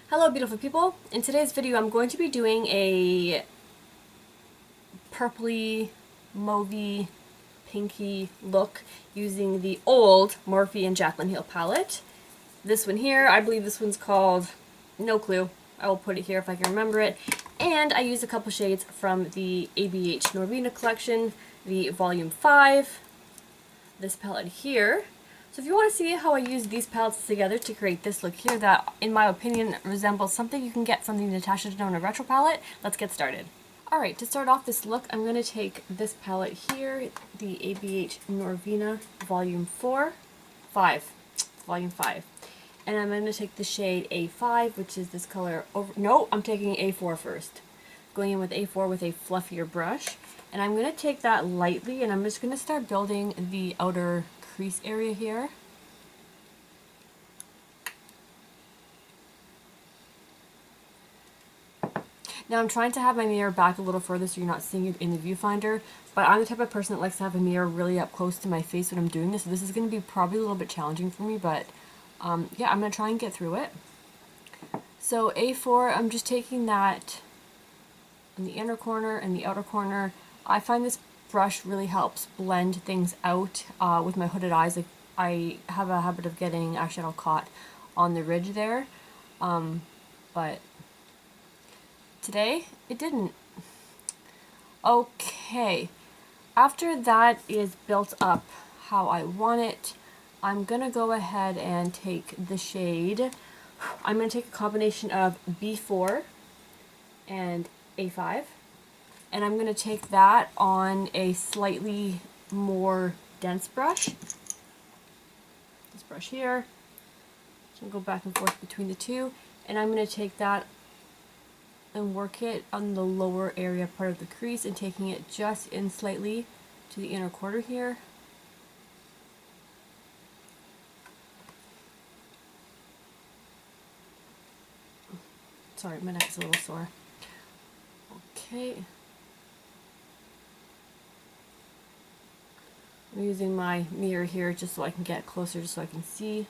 Hello beautiful people. In today's video I'm going to be doing a purpley, mauvey, pinky look using the old Morphe and Jaclyn Hill palette. This one here, I believe this one's called, no clue, I will put it here if I can remember it. And I used a couple shades from the ABH Norvina collection, the volume 5, this palette here. So if you want to see how I use these palettes together to create this look here that, in my opinion, resembles something you can get from the Natasha Denona Retro palette, let's get started. Alright, to start off this look, I'm going to take this palette here, the ABH Norvina Volume 5, and I'm going to take the shade A5, which is this color over, no, I'm taking A4 first. Going in with A4 with a fluffier brush, and I'm going to take that lightly, and I'm just going to start building the outer crease area here. Now I'm trying to have my mirror back a little further so you're not seeing it in the viewfinder, but I'm the type of person that likes to have a mirror really up close to my face when I'm doing this, so this is going to be probably a little bit challenging for me, but yeah, I'm going to try and get through it. So A4, I'm just taking that in the inner corner and the outer corner. I find this brush really helps blend things out with my hooded eyes. Like, I have a habit of getting eyeshadow caught on the ridge there, but today it didn't. Okay, after that is built up how I want it, I'm gonna go ahead and take the shade. I'm gonna take a combination of B4 and A5. And I'm going to take that on a slightly more dense brush. This brush here. So I'll go back and forth between the two. And I'm going to take that and work it on the lower area part of the crease and taking it just in slightly to the inner quarter here. Sorry, my neck is a little sore. Okay. I'm using my mirror here just so I can get closer, just so I can see.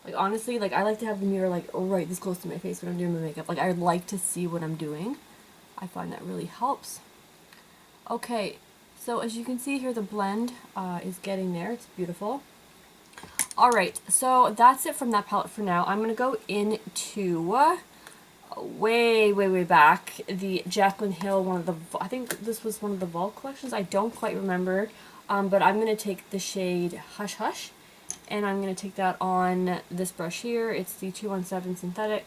Like, honestly, like, I like to have the mirror like right this close to my face when I'm doing my makeup. Like, I like to see what I'm doing. I find that really helps. Okay, so as you can see here, the blend is getting there. It's beautiful. Alright, so that's it from that palette for now. I'm going to go into way back, the Jaclyn Hill, one of the, I think this was one of the Vault collections, I don't quite remember, but I'm going to take the shade Hush Hush, and I'm going to take that on this brush here. It's the 217 Synthetic,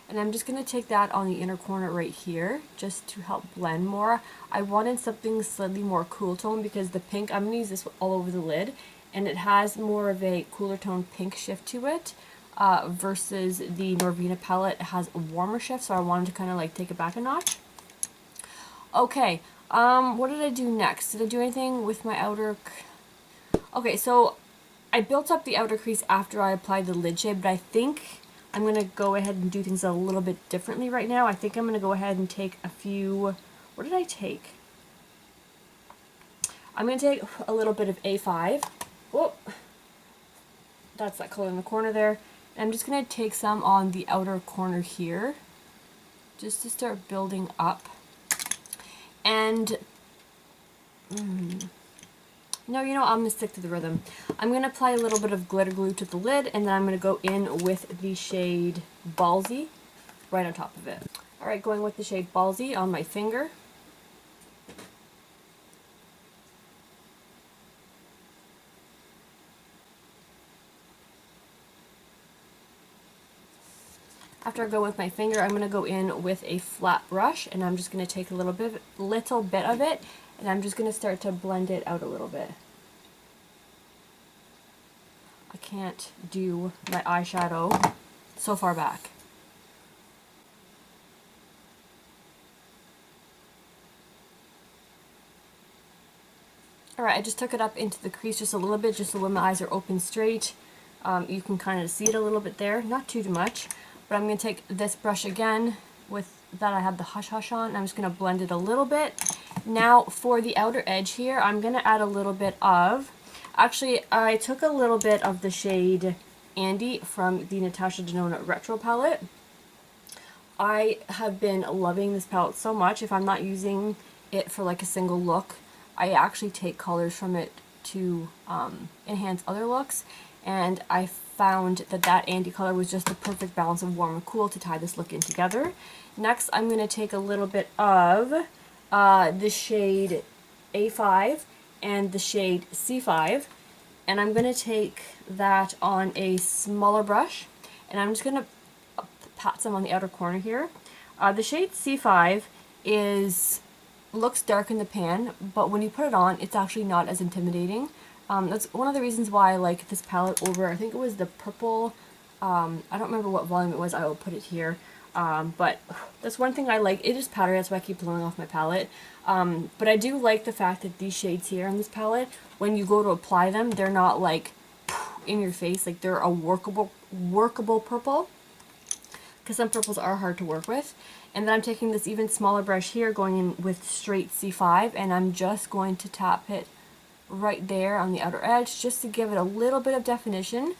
and I'm just going to take that on the inner corner right here, just to help blend more. I wanted something slightly more cool tone, because the pink, I'm going to use this all over the lid, and it has more of a cooler tone pink shift to it. Versus the Norvina palette has a warmer shift, so I wanted to kind of like take it back a notch. Okay, what did I do next? Did I do anything with my outer? Okay, so I built up the outer crease after I applied the lid shade, but I think I'm going to go ahead and do things a little bit differently right now. I think I'm going to go ahead and take a few, what did I take? I'm going to take a little bit of A5. Whoop. That's that color in the corner there. I'm just going to take some on the outer corner here, just to start building up. And, no, you know, I'm going to stick to the rhythm. I'm going to apply a little bit of glitter glue to the lid, and then I'm going to go in with the shade Ballsy right on top of it. Alright, going with the shade Ballsy on my finger. After I go with my finger, I'm going to go in with a flat brush, and I'm just going to take a little bit of it, and I'm just going to start to blend it out a little bit. I can't do my eyeshadow so far back. Alright, I just took it up into the crease just a little bit, just so when my eyes are open straight, you can kind of see it a little bit there, not too much. But I'm going to take this brush again with that I had the Hush Hush on, and I'm just going to blend it a little bit. Now for the outer edge here, I'm going to add a little bit of, actually I took a little bit of the shade Andy from the Natasha Denona Retro palette. I have been loving this palette so much. If I'm not using it for like a single look, I actually take colors from it to enhance other looks, and I found that that Andy color was just the perfect balance of warm and cool to tie this look in together. Next, I'm going to take a little bit of the shade A5 and the shade C5, and I'm going to take that on a smaller brush, and I'm just going to pat some on the outer corner here. The shade C5 looks dark in the pan, but when you put it on, it's actually not as intimidating. That's one of the reasons why I like this palette over, I think it was the purple, I don't remember what volume it was, I will put it here. But that's one thing I like. It is powdery, that's why I keep blowing off my palette. But I do like the fact that these shades here on this palette, when you go to apply them, they're not like in your face, like they're a workable purple, because some purples are hard to work with. And then I'm taking this even smaller brush here, going in with straight C5, and I'm just going to tap it right there on the outer edge, just to give it a little bit of definition,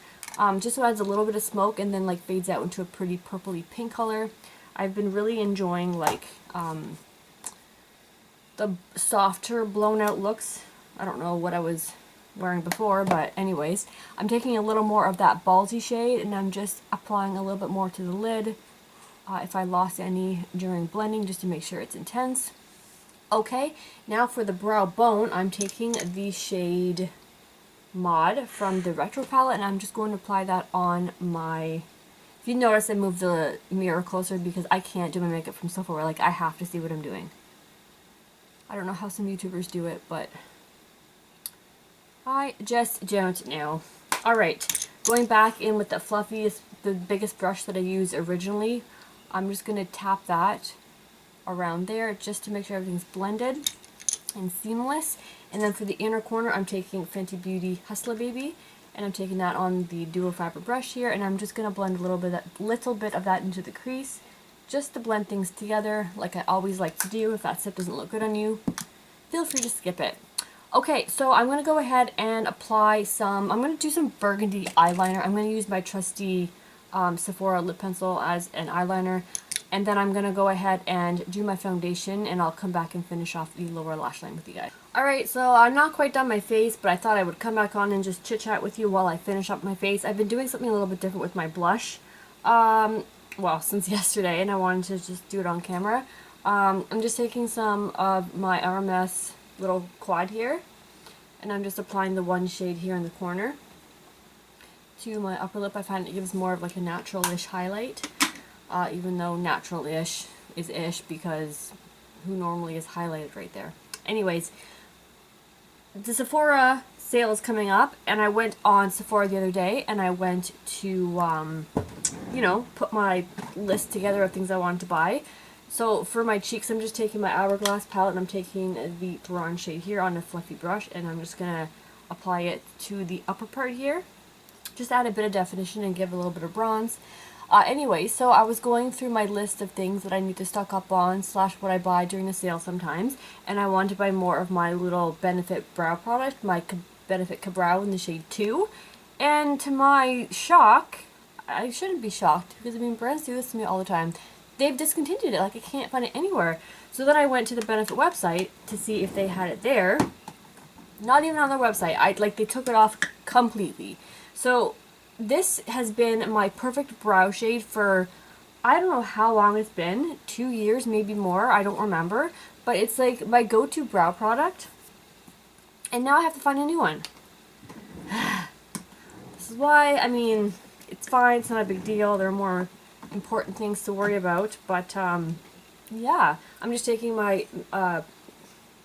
just so it adds a little bit of smoke and then like fades out into a pretty purpley pink color. I've been really enjoying like the softer blown out looks. I don't know what I was wearing before, but anyways, I'm taking a little more of that ballsy shade, and I'm just applying a little bit more to the lid if I lost any during blending, just to make sure it's intense. Okay, now for the brow bone, I'm taking the shade Mauve from the Retro palette, and I'm just going to apply that on my... If you notice, I moved the mirror closer because I can't do my makeup from so far. Like, I have to see what I'm doing. I don't know how some YouTubers do it, but I just don't know. Alright, going back in with the fluffiest, the biggest brush that I used originally, I'm just going to tap that around there just to make sure everything's blended and seamless. And then for the inner corner, I'm taking Fenty Beauty Hustler Baby, and I'm taking that on the duo fiber brush here, and I'm just going to blend a little bit of that into the crease, just to blend things together like I always like to do. If that step doesn't look good on you, feel free to skip it. Okay, so I'm going to go ahead and apply some, I'm going to do some burgundy eyeliner. I'm going to use my trusty Sephora lip pencil as an eyeliner, and then I'm going to go ahead and do my foundation, and I'll come back and finish off the lower lash line with you guys. Alright, so I'm not quite done my face, but I thought I would come back on and just chit chat with you while I finish up my face. I've been doing something a little bit different with my blush, well, since yesterday, and I wanted to just do it on camera. I'm just taking some of my RMS little quad here, and I'm just applying the one shade here in the corner to my upper lip. I find it gives more of like a natural-ish highlight, even though natural-ish is ish, because who normally is highlighted right there. Anyways, the Sephora sale is coming up, and I went on Sephora the other day, and I went to, you know, put my list together of things I wanted to buy. So for my cheeks, I'm just taking my Hourglass palette, and I'm taking the bronze shade here on a fluffy brush, and I'm just going to apply it to the upper part here. Just add a bit of definition and give a little bit of bronze. Anyway, so I was going through my list of things that I need to stock up on, / what I buy during the sale sometimes, and I wanted to buy more of my little Benefit brow product, my Benefit Ka-Brow in the shade 2, and to my shock, I shouldn't be shocked, because I mean, brands do this to me all the time, they've discontinued it, like I can't find it anywhere. So then I went to the Benefit website to see if they had it there. Not even on their website, they took it off completely. So this has been my perfect brow shade for, I don't know how long it's been, 2 years, maybe more, I don't remember, but it's like my go-to brow product, and now I have to find a new one. This is why, I mean, it's fine, it's not a big deal, there are more important things to worry about, but yeah, I'm just taking my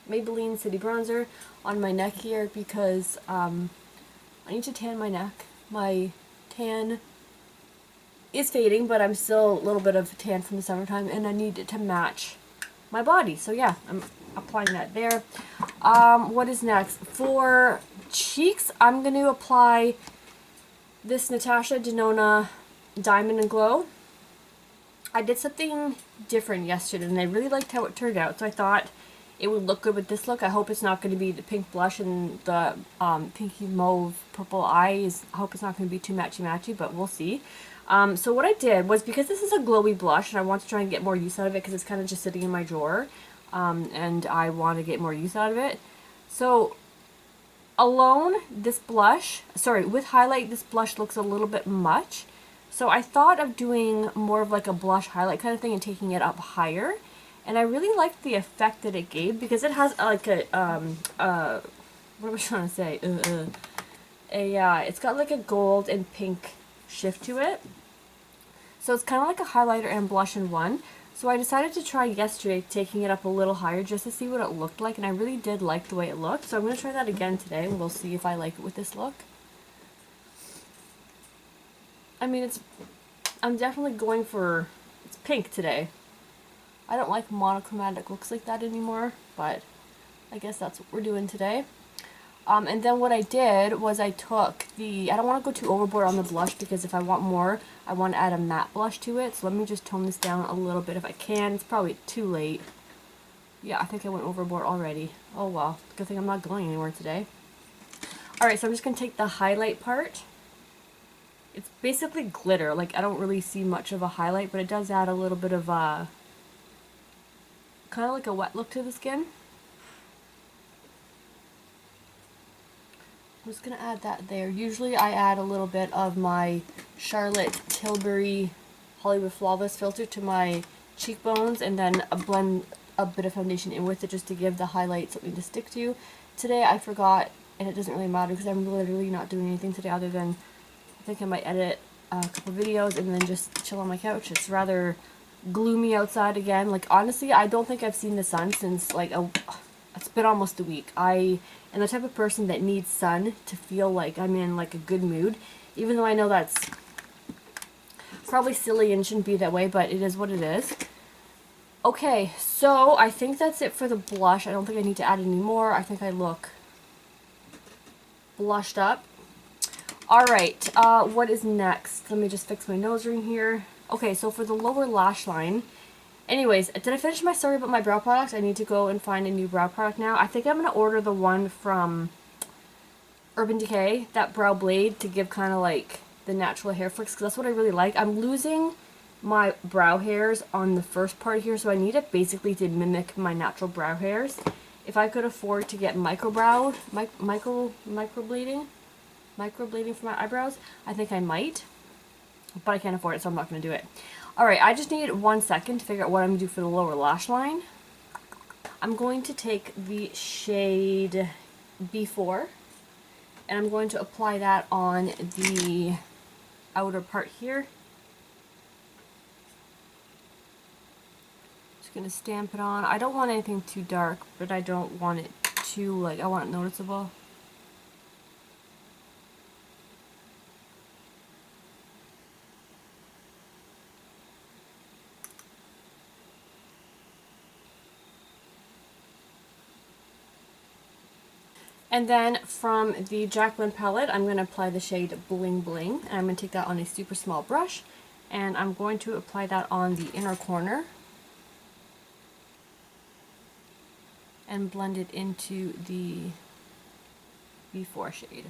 Maybelline City Bronzer on my neck here, because I need to tan my neck. My tan is fading, but I'm still a little bit of tan from the summertime, and I need it to match my body. So yeah, I'm applying that there. What is next? For cheeks, I'm going to apply this Natasha Denona Diamond and Glow. I did something different yesterday, and I really liked how it turned out, so I thought it would look good with this look. I hope it's not going to be the pink blush and the pinky mauve purple eyes. I hope it's not going to be too matchy-matchy, but we'll see. So what I did was, because this is a glowy blush and I want to try and get more use out of it because it's kind of just sitting in my drawer, and I want to get more use out of it. So alone, this blush, sorry, with highlight, this blush looks a little bit much. So I thought of doing more of like a blush highlight kind of thing and taking it up higher. And I really liked the effect that it gave, because it has like a, what am I trying to say? It's got like a gold and pink shift to it. So it's kind of like a highlighter and blush in one. So I decided to try yesterday taking it up a little higher just to see what it looked like, and I really did like the way it looked. So I'm going to try that again today, and we'll see if I like it with this look. I mean, I'm definitely going for, it's pink today. I don't like monochromatic looks like that anymore, but I guess that's what we're doing today. And then what I did was I took I don't want to go too overboard on the blush, because if I want more, I want to add a matte blush to it. So let me just tone this down a little bit if I can. It's probably too late. Yeah, I think I went overboard already. Oh well, good thing I'm not going anywhere today. Alright, so I'm just going to take the highlight part. It's basically glitter. Like, I don't really see much of a highlight, but it does add a little bit of kind of like a wet look to the skin. I'm just going to add that there. Usually I add a little bit of my Charlotte Tilbury Hollywood Flawless filter to my cheekbones, and then blend a bit of foundation in with it just to give the highlight something to stick to. Today I forgot, and it doesn't really matter because I'm literally not doing anything today other than, I think I might edit a couple videos and then just chill on my couch. It's rather gloomy outside again. Like, honestly, I don't think I've seen the sun since like it's been almost a week. I am the type of person that needs sun to feel like I'm in like a good mood, even though I know that's probably silly and shouldn't be that way, but it is what it is. Okay, so I think that's it for the blush. I don't think I need to add any more. I think I look blushed up. Alright, what is next? Let me just fix my nose ring here. Okay, so for the lower lash line, anyways, did I finish my story about my brow products? I need to go and find a new brow product now. I think I'm going to order the one from Urban Decay, that brow blade, to give kind of like the natural hair flicks, because that's what I really like. I'm losing my brow hairs on the first part here, so I need it basically to mimic my natural brow hairs. If I could afford to get microblading for my eyebrows, I think I might, but I can't afford it, so I'm not going to do it. Alright, I just need 1 second to figure out what I'm going to do for the lower lash line. I'm going to take the shade B4, and I'm going to apply that on the outer part here. Just going to stamp it on. I don't want anything too dark, but I don't want it too, like, I want it noticeable. And then from the Jaclyn palette, I'm going to apply the shade Bling Bling. And I'm going to take that on a super small brush. And I'm going to apply that on the inner corner. And blend it into the B4 shade.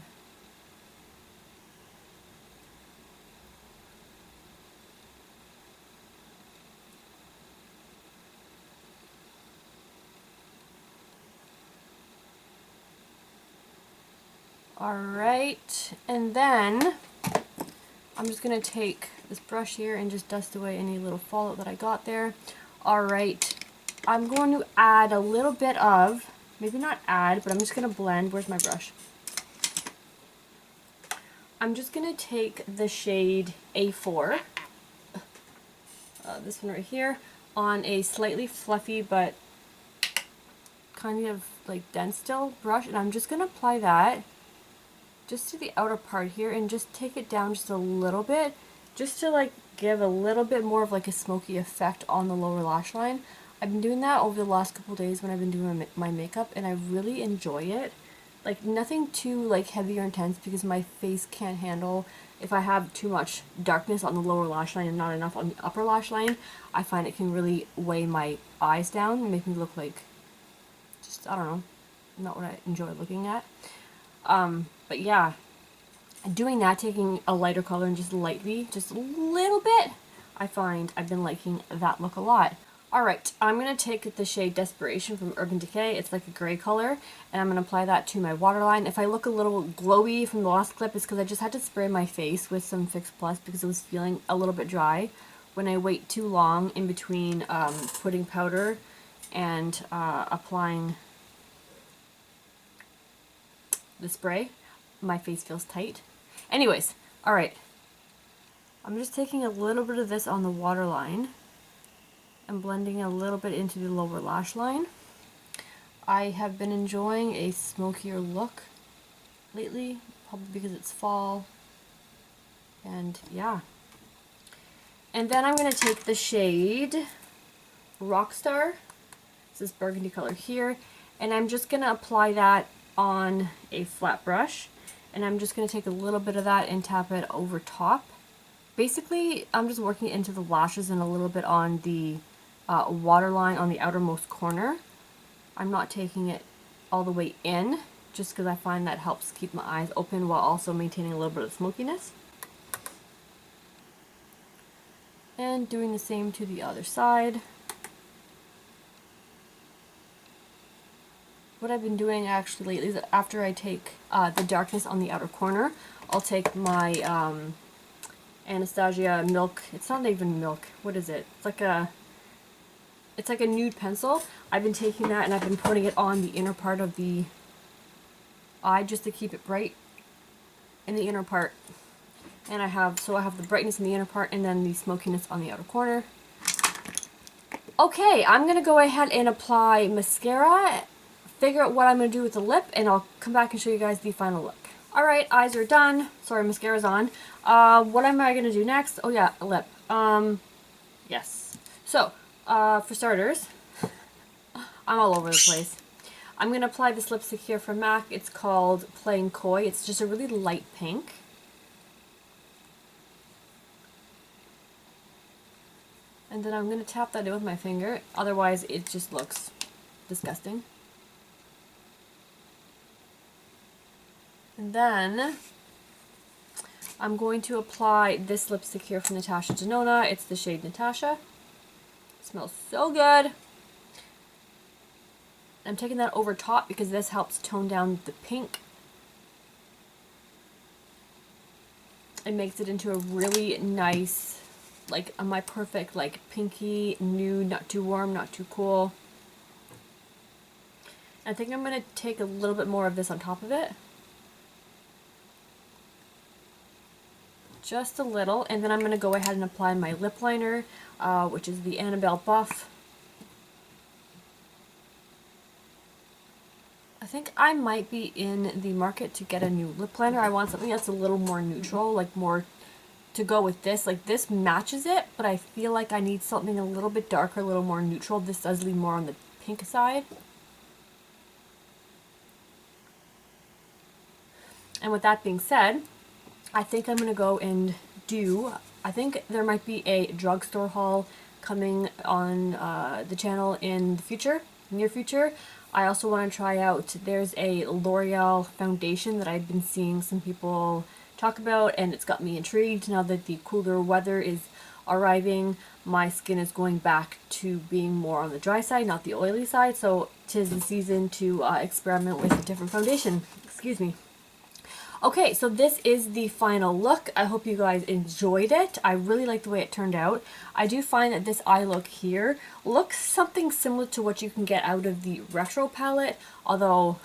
Alright, and then I'm just going to take this brush here and just dust away any little fallout that I got there. Alright, I'm going to add a little bit of, maybe not add, but I'm just going to blend. Where's my brush? I'm just going to take the shade A4, this one right here, on a slightly fluffy but kind of like dense still brush, and I'm just going to apply that just to the outer part here and just take it down just a little bit, just to like give a little bit more of like a smoky effect on the lower lash line. I've been doing that over the last couple days when I've been doing my makeup, and I really enjoy it. Like, nothing too like heavy or intense, because my face can't handle if I have too much darkness on the lower lash line and not enough on the upper lash line. I find it can really weigh my eyes down and make me look like just, I don't know, not what I enjoy looking at. But yeah, doing that, taking a lighter color and just lightly, just a little bit, I find I've been liking that look a lot. Alright, I'm going to take the shade Desperation from Urban Decay. It's like a gray color, and I'm going to apply that to my waterline. If I look a little glowy from the last clip, it's because I just had to spray my face with some Fix Plus because it was feeling a little bit dry. When I wait too long in between putting powder and applying the spray, my face feels tight. Anyways, alright. I'm just taking a little bit of this on the waterline and blending a little bit into the lower lash line. I have been enjoying a smokier look lately, probably because it's fall. And yeah. And then I'm going to take the shade Rockstar. It's this burgundy color here. And I'm just going to apply that on a flat brush. And I'm just going to take a little bit of that and tap it over top. Basically, I'm just working into the lashes and a little bit on the waterline on the outermost corner. I'm not taking it all the way in, just because I find that helps keep my eyes open while also maintaining a little bit of smokiness. And doing the same to the other side. What I've been doing actually lately is that after I take the darkness on the outer corner, I'll take my Anastasia milk. It's not even milk. What is it? It's like a nude pencil. I've been taking that and I've been putting it on the inner part of the eye just to keep it bright in the inner part. And I have the brightness in the inner part and then the smokiness on the outer corner. Okay, I'm going to go ahead and apply mascara, figure out what I'm going to do with the lip, and I'll come back and show you guys the final look. Alright, eyes are done. Sorry, mascara's on. What am I going to do next? Oh yeah, lip. Yes. So, for starters, I'm all over the place. I'm going to apply this lipstick here from MAC. It's called Plain Coy. It's just a really light pink. And then I'm going to tap that in with my finger. Otherwise, it just looks disgusting. And then I'm going to apply this lipstick here from Natasha Denona. It's the shade Natasha. It smells so good. I'm taking that over top because this helps tone down the pink. It makes it into a really nice, like my perfect like pinky nude, not too warm, not too cool. I think I'm going to take a little bit more of this on top of it. Just a little, and then I'm going to go ahead and apply my lip liner, which is the Annabelle Buff. I think I might be in the market to get a new lip liner. I want something that's a little more neutral, like more to go with this. Like this matches it, but I feel like I need something a little bit darker, a little more neutral. This does lean more on the pink side. And with that being said, I think I'm going to go and I think there might be a drugstore haul coming on the channel in the future, near future. I also want to try out, there's a L'Oreal foundation that I've been seeing some people talk about, and it's got me intrigued. Now that the cooler weather is arriving, my skin is going back to being more on the dry side, not the oily side, so 'tis the season to experiment with a different foundation. Excuse me. Okay, so this is the final look. I hope you guys enjoyed it. I really like the way it turned out. I do find that this eye look here looks something similar to what you can get out of the Retro palette, although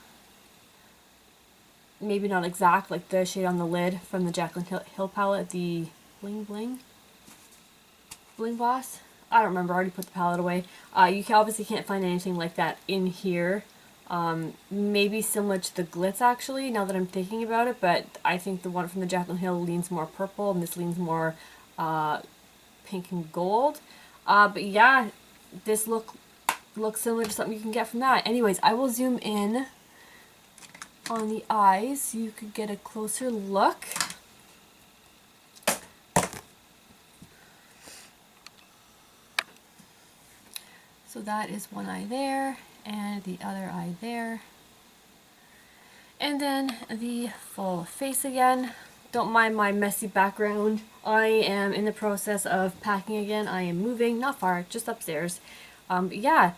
maybe not exact, like the shade on the lid from the Jaclyn Hill palette, the Bling Boss. I don't remember, I already put the palette away. You obviously can't find anything like that in here. Maybe similar to the Glitz actually, now that I'm thinking about it, but I think the one from the Jaclyn Hill leans more purple and this leans more pink and gold. But yeah, this looks similar to something you can get from that. Anyways, I will zoom in on the eyes so you could get a closer look. So that is one eye there, and the other eye there. And then the full face again. Don't mind my messy background. I am in the process of packing again. I am moving, not far, just upstairs. Yeah,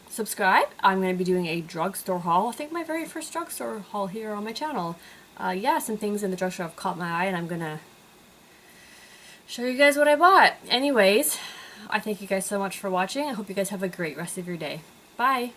subscribe. I'm going to be doing a drugstore haul. I think my very first drugstore haul here on my channel. Yeah, some things in the drugstore have caught my eye, and I'm going to show you guys what I bought. Anyways, I thank you guys so much for watching. I hope you guys have a great rest of your day. Bye!